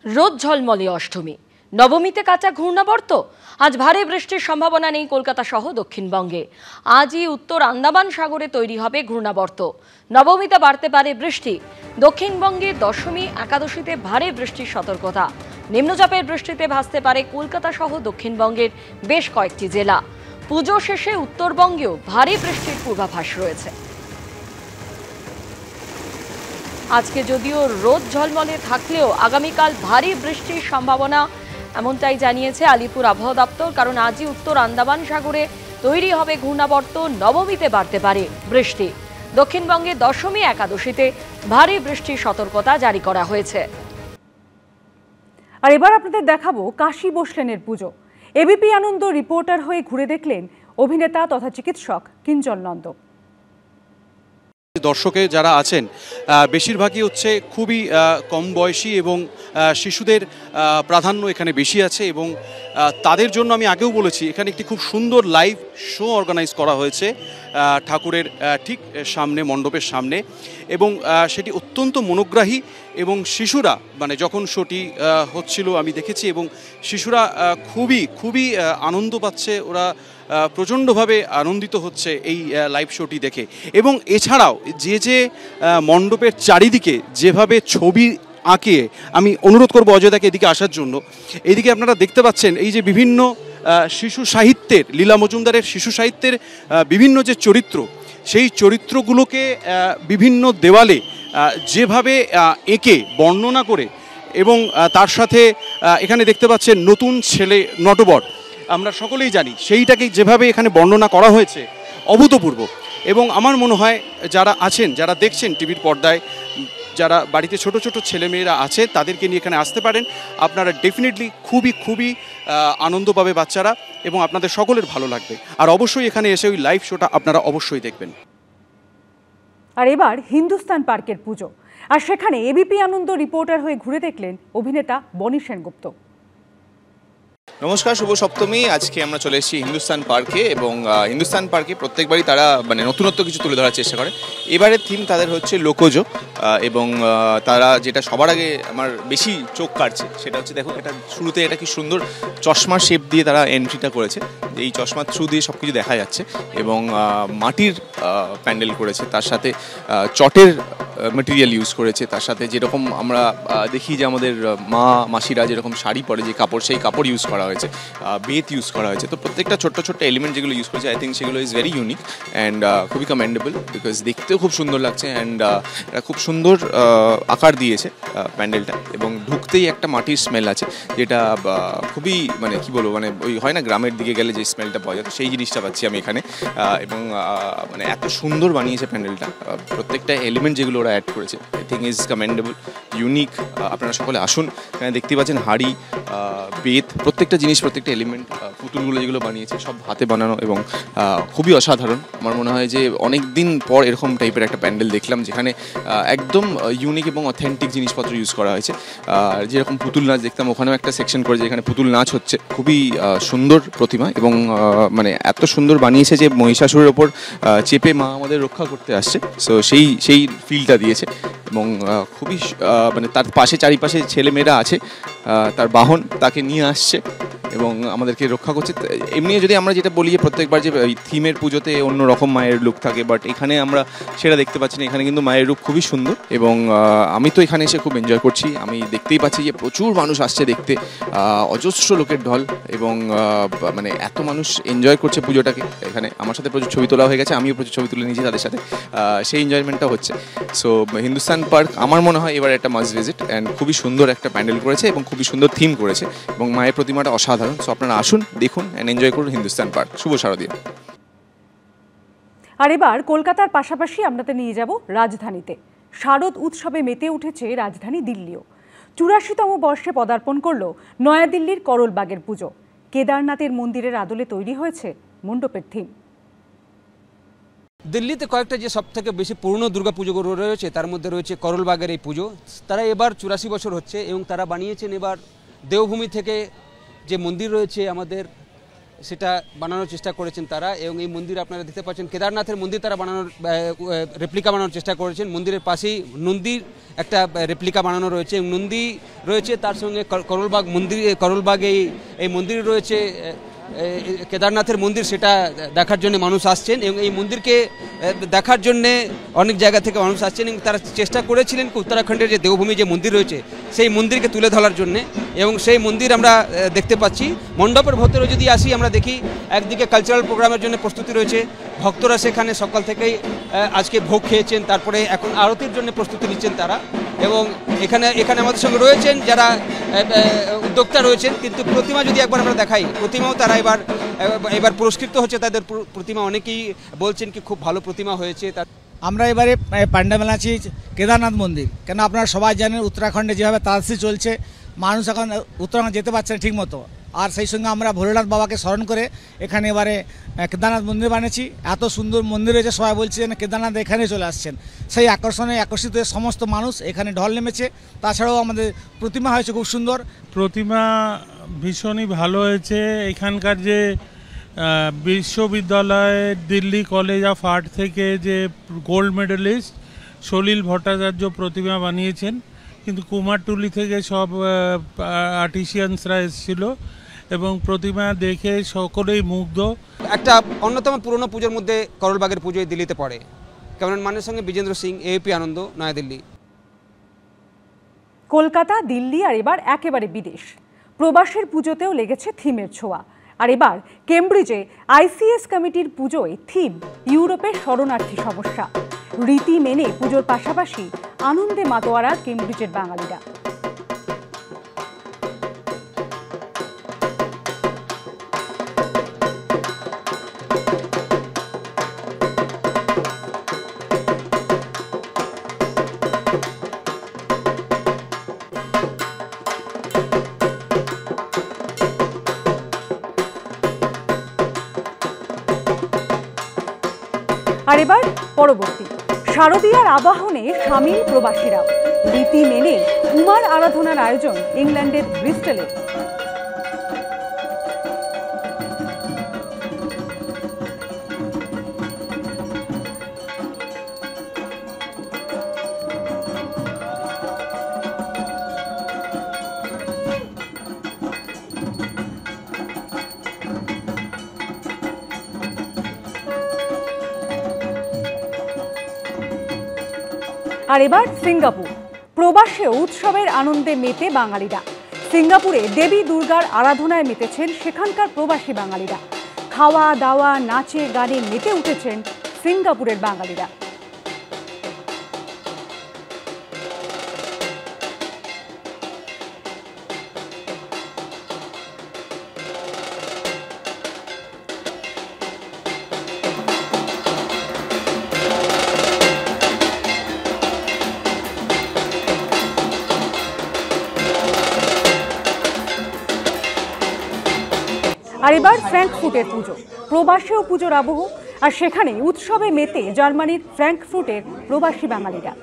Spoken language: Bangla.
রোদ ঝলমলে অষ্টমী, নবমীতে কাঁচা ঘূর্ণাবর্ত। আজ ভারী বৃষ্টির সম্ভাবনা নেই কলকাতা সহ দক্ষিণবঙ্গে। আজই উত্তর আন্দামান সাগরে তৈরি হবে ঘূর্ণাবর্ত। নবমীতে বাড়তে পারে বৃষ্টি। দক্ষিণবঙ্গে দশমী একাদশীতে ভারী বৃষ্টির সতর্কতা। নিম্নচাপের বৃষ্টিতে ভাসতে পারে কলকাতা সহ দক্ষিণবঙ্গের বেশ কয়েকটি জেলা। পুজো শেষে উত্তরবঙ্গেও ভারী বৃষ্টির পূর্বাভাস রয়েছে। আজকে যদিও রোদ ঝলমলে থাকলেও আগামীকাল ভারী বৃষ্টির সম্ভাবনা এমনটাই জানিয়েছে আলিপুর আবহাওয়া দপ্তর। কারণ আজই উত্তর আন্দামান সাগরে তৈরি হবে ঘূর্ণাবর্ত। নবমীতে বাড়তে পারে বৃষ্টি। দক্ষিণবঙ্গে দশমী একাদশীতে ভারী বৃষ্টির সতর্কতা জারি করা হয়েছে। আর এবার আপনাদের দেখাবো কাশী বসলেনের পুজো। এবিপি আনন্দ রিপোর্টার হয়ে ঘুরে দেখলেন অভিনেতা তথা চিকিৎসক কিঞ্জল নন্দ। দর্শকে যারা আছেন বেশিরভাগই হচ্ছে খুবই কম বয়সী এবং শিশুদের প্রাধান্য এখানে বেশি আছে এবং তাদের জন্য আমি আগেও বলেছি এখানে একটি খুব সুন্দর লাইভ শো অর্গানাইজ করা হয়েছে ঠাকুরের ঠিক সামনে, মণ্ডপের সামনে, এবং সেটি অত্যন্ত মনোগ্রাহী। এবং শিশুরা যখন শোটি হচ্ছিল আমি দেখেছি এবং শিশুরা খুবই আনন্দ পাচ্ছে, ওরা প্রচণ্ডভাবে আনন্দিত হচ্ছে এই লাইভ শোটি দেখে। এবং এছাড়াও যে মণ্ডপের চারিদিকে যেভাবে ছবি আঁকে, আমি অনুরোধ করবো অজয়দাকে এদিকে আসার জন্য। এইদিকে আপনারা দেখতে পাচ্ছেন এই যে বিভিন্ন শিশু সাহিত্যের, লীলা মজুমদারের শিশু সাহিত্যের বিভিন্ন যে চরিত্র, সেই চরিত্রগুলোকে বিভিন্ন দেওয়ালে যেভাবে এঁকে বর্ণনা করে, এবং তার সাথে এখানে দেখতে পাচ্ছেন নতুন ছেলে নটবর, আমরা সকলেই জানি সেইটাকে যেভাবে এখানে বর্ণনা করা হয়েছে অভূতপূর্ব। এবং আমার মনে হয় যারা আছেন, যারা দেখছেন টিভির পর্দায়, যারা বাড়িতে ছোট ছোট ছেলেমেয়েরা আছে তাদেরকে নিয়ে এখানে আসতে পারেন। আপনারা ডেফিনেটলি খুবই আনন্দ পাবে বাচ্চারা, এবং আপনাদের সকলের ভালো লাগবে। আর অবশ্যই এখানে এসে ওই লাইভ শোটা আপনারা অবশ্যই দেখবেন। আর এবার হিন্দুস্তান পার্কের পুজো, আর সেখানে এবিপি আনন্দ রিপোর্টার হয়ে ঘুরে দেখলেন অভিনেতা বনি সেনগুপ্ত। নমস্কার, শুভ সপ্তমী। আজকে আমরা চলে এসেছি হিন্দুস্তান পার্কে, এবং হিন্দুস্তান পার্কে প্রত্যেকবারই তারা নতুনত্ব কিছু তুলে ধরার চেষ্টা করে। এবারের থিম তাদের হচ্ছে লোকজ, এবং তারা যেটা সবার আগে আমার বেশি চোখ কাটছে সেটা হচ্ছে, দেখো এটা শুরুতে এটা কি সুন্দর চশমার শেপ দিয়ে তারা এন্ট্রিটা করেছে। এই চশমার থ্রু দিয়ে সব কিছু দেখা যাচ্ছে, এবং মাটির প্যান্ডেল করেছে, তার সাথে চটের মেটেরিয়াল ইউজ করেছে, তার সাথে যেরকম আমরা দেখি যে আমাদের মাসিরা যেরকম শাড়ি পরে যে কাপড়, সেই কাপড় ইউজ করা হয়েছে, বেত ইউজ করা হয়েছে। তো প্রত্যেকটা ছোট্ট এলিমেন্ট যেগুলো ইউজ করেছে, আই থিঙ্ক সেগুলো ইজ ভেরি ইউনিক অ্যান্ড খুবই কমেন্ডেবল, বিকজ দেখতেও খুব সুন্দর লাগছে। অ্যান্ড খুব সুন্দর আকার দিয়েছে প্যান্ডেলটা, এবং ঢুকতেই একটা মাটির স্মেল আছে, যেটা খুবই কি বলবো, ওই হয় না গ্রামের দিকে গেলে যে স্মেলটা পাওয়া যায়, সেই জিনিসটা পাচ্ছি আমি এখানে। এবং এত সুন্দর বানিয়েছে প্যান্ডেলটা, প্রত্যেকটা এলিমেন্ট যেগুলো ওরা অ্যাড করেছে, I think is commendable, unique. আপনারা সকলে আসুন, এখানে দেখতে পাচ্ছেন হাড়ি, বেত, প্রত্যেকটা জিনিস, প্রত্যেকটা এলিমেন্ট, পুতুলগুলো যেগুলো বানিয়েছে সব হাতে বানানো, এবং খুবই অসাধারণ। আমার মনে হয় যে অনেক দিন পর এরকম টাইপের একটা প্যান্ডেল দেখলাম, যেখানে একদম ইউনিক এবং অথেন্টিক জিনিসপত্র ইউজ করা হয়েছে। যেরকম পুতুল নাচ দেখতাম, ওখানেও একটা সেকশন করে যেখানে পুতুল নাচ হচ্ছে, খুবই সুন্দর প্রতিমা, এবং এত সুন্দর বানিয়েছে যে মহিষাসুরের ওপর চেপে মা আমাদের রক্ষা করতে আসছে, সো সেই ফিলটা দিয়েছে। এবং খুবই তার চারিপাশে ছেলেমেয়েরা আছে, তার বাহন তাকে নিয়ে আসছে এবং আমাদেরকে রক্ষা করছে। এমনি যদি আমরা যেটা বলি যে প্রত্যেকবার যে থিমের পুজোতে অন্য রকম মায়ের লুক থাকে, বাট এখানে আমরা সেটা দেখতে পাচ্ছি না। এখানে কিন্তু মায়ের রূপ খুবই সুন্দর, এবং আমি তো এখানে এসে খুব এনজয় করছি। আমি দেখতেই পাচ্ছি যে প্রচুর মানুষ আসছে দেখতে, অজস্র লোকের ঢল, এবং এত মানুষ এনজয় করছে পুজোটাকে। এখানে আমার সাথে প্রচুর ছবি তোলা হয়ে গেছে, আমিও প্রচুর ছবি তুলে নিয়েছি তাদের সাথে, সেই এনজয়মেন্টটা হচ্ছে। সো হিন্দুস্তান পার্ক আমার মনে হয় এবার একটা মাস্ট ভিজিট, অ্যান্ড খুবই সুন্দর একটা প্যান্ডেল করেছে এবং খুবই সুন্দর থিম করেছে, এবং মায়ের প্রতিমাটা অসাধারণ। সো আপনারা আসুন, দেখুন অ্যান্ড এনজয় করুন হিন্দুস্তান পার্ক। শুভ শারদীয়া। আর এবার কলকাতার পাশাপাশি আপনাদের নিয়ে যাব রাজধানীতে। শারদ উৎসবে মেতে উঠেছে রাজধানী দিল্লিও। 84তম বর্ষে পদার্পণ করল নয়াদিল্লির করলবাগের পুজো। কেদারনাথের মন্দিরের আদলে তৈরি হয়েছে মণ্ডপের থিম। দিল্লিতে কয়েকটা যে সব থেকে বেশি পুরনো দুর্গাপুজো রয়েছে, তার মধ্যে রয়েছে করলবাগের এই পুজো। তারা এবার 84 বছর হচ্ছে, এবং তারা বানিয়েছেন এবার দেবভূমি থেকে যে মন্দির রয়েছে আমাদের সেটা বানানোর চেষ্টা করেছেন তারা। এবং এই মন্দির আপনারা দেখতে পাচ্ছেন, কেদারনাথের মন্দির তারা বানানোর রেপ্লিকা বানানোর চেষ্টা করেছেন। মন্দিরের পাশেই নন্দীর একটা রেপ্লিকা বানানো রয়েছে এবং নন্দী রয়েছে, তার সঙ্গে করলবাগ মন্দির, করলবাগ এই মন্দির রয়েছে কেদারনাথের মন্দির, সেটা দেখার জন্য মানুষ আসছেন। এবং এই মন্দিরকে দেখার জন্যে অনেক জায়গা থেকে মানুষ আসছেন এবং তারা চেষ্টা করেছিলেন উত্তরাখণ্ডের যে দেবভূমি যে মন্দির রয়েছে সেই মন্দিরকে তুলে ধরার জন্যে। এবং সেই মন্দির আমরা দেখতে পাচ্ছি। মণ্ডপের ভেতরে যদি আসি আমরা দেখি একদিকে কালচারাল প্রোগ্রামের জন্য প্রস্তুতি রয়েছে, ভক্তরা সেখানে সকাল থেকেই আজকে ভোগ খেয়েছেন, তারপরে এখন আরতির জন্য প্রস্তুতি নিচ্ছেন তারা। এবং এখানে আমাদের সঙ্গে রয়েছেন যারা উদ্যোক্তা রয়েছেন। কিন্তু প্রতিমা যদি একবার আমরা দেখাই, প্রতিমাও তারা এবার পুরস্কৃত হচ্ছে, তাদের প্রতিমা অনেকেই বলছেন কি খুব ভালো প্রতিমা হয়েছে। আমরা এবারে পান্ডা বানাচ্ছি কেদারনাথ মন্দির, কেন আপনারা সবাই জানেন উত্তরাখণ্ডে যেভাবে তালসি চলছে, মানুষ এখন উত্তরাখণ্ড যেতে পারছে না ঠিক মতো। আর সেই সঙ্গে আমরা ভোলেনাথ বাবাকে স্মরণ করে এখানে এবারে কেদারনাথ মন্দির বানিয়েছি। এত সুন্দর মন্দির হয়েছে, সবাই বলছে যেন কেদারনাথ এখানে চলে আসছেন। সেই আকর্ষণে আকর্ষিত হয়ে সমস্ত মানুষ এখানে ঢল নেমেছে। তাছাড়াও আমাদের প্রতিমা হয়েছে খুব সুন্দর। প্রতিমা ভীষণই ভালো হয়েছে। এখানকার যে বিশ্ববিদ্যালয় দিল্লি কলেজ অফ আর্ট থেকে যে গোল্ড মেডেলিস্ট সলিল ভট্টাচার্য প্রতিমা বানিয়েছেন, কিন্তু কুমারটুলি থেকে সব আর্টিসিয়ানসরা এসেছিল এবং প্রতিমা দেখে সকলেই মুগ্ধ। একটা অন্যতম পুরনো পুজোর মধ্যে করলবাগের পুজো দিল্লিতে পড়ে। ক্যামেরাম্যানের সঙ্গে বিজেন্দ্র সিং, এএপি আনন্দ, নয়াদিল্লি। কলকাতা, দিল্লি আর এবার একেবারে বিদেশ। প্রবাসের পুজোতেও লেগেছে থিমের ছোঁয়া। আর এবার কেমব্রিজে আইসিএস কমিটির পুজোয় থিম ইউরোপের শরণার্থী সমস্যা। রীতি মেনে পুজোর পাশাপাশি আনন্দে মাতোয়ারা কেমব্রিজের বাঙালিরা। আর এবার পরবর্তী শারদীয়ার আবাহনে সামিল প্রবাসীরাও। রীতি মেনে উমার আরাধনার আয়োজন ইংল্যান্ডের ব্রিস্টলে। আর এবার সিঙ্গাপুর। প্রবাসে উৎসবের আনন্দে মেতে বাঙালিরা। সিঙ্গাপুরে দেবী দুর্গার আরাধনায় মেতেছেন সেখানকার প্রবাসী বাঙালিরা। খাওয়া দাওয়া, নাচে গানে মেতে উঠেছেন সিঙ্গাপুরের বাঙালিরা। আর এবার ফ্র্যাঙ্কফুটের পুজো। প্রবাসেও পুজোর আবহ, আর সেখানে উৎসবে মেতে জার্মানির ফ্র্যাঙ্কফুটের প্রবাসী বাঙালিরা।